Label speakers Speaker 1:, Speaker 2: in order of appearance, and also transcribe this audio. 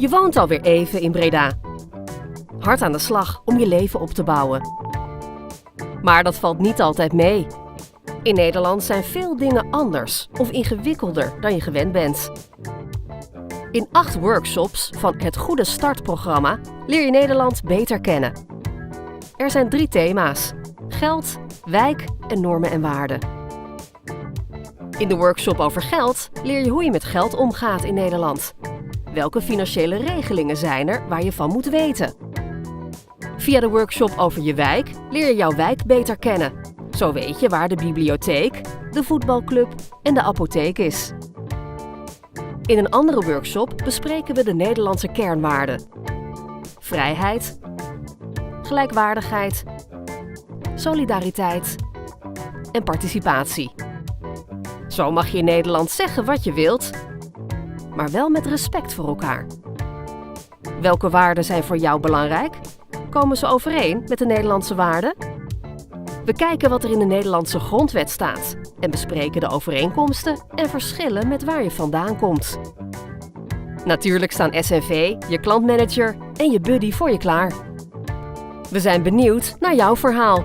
Speaker 1: Je woont alweer even in Breda. Hard aan de slag om je leven op te bouwen. Maar dat valt niet altijd mee. In Nederland zijn veel dingen anders of ingewikkelder dan je gewend bent. In 8 workshops van het Goede Start-programma leer je Nederland beter kennen. Er zijn 3 thema's: geld, wijk en normen en waarden. In de workshop over geld leer je hoe je met geld omgaat in Nederland. Welke financiële regelingen zijn er waar je van moet weten? Via de workshop over je wijk leer je jouw wijk beter kennen. Zo weet je waar de bibliotheek, de voetbalclub en de apotheek is. In een andere workshop bespreken we de Nederlandse kernwaarden: vrijheid, gelijkwaardigheid, solidariteit en participatie. Zo mag je in Nederland zeggen wat je wilt, maar wel met respect voor elkaar. Welke waarden zijn voor jou belangrijk? Komen ze overeen met de Nederlandse waarden? We kijken wat er in de Nederlandse grondwet staat en bespreken de overeenkomsten en verschillen met waar je vandaan komt. Natuurlijk staan SNV, je klantmanager en je buddy voor je klaar. We zijn benieuwd naar jouw verhaal.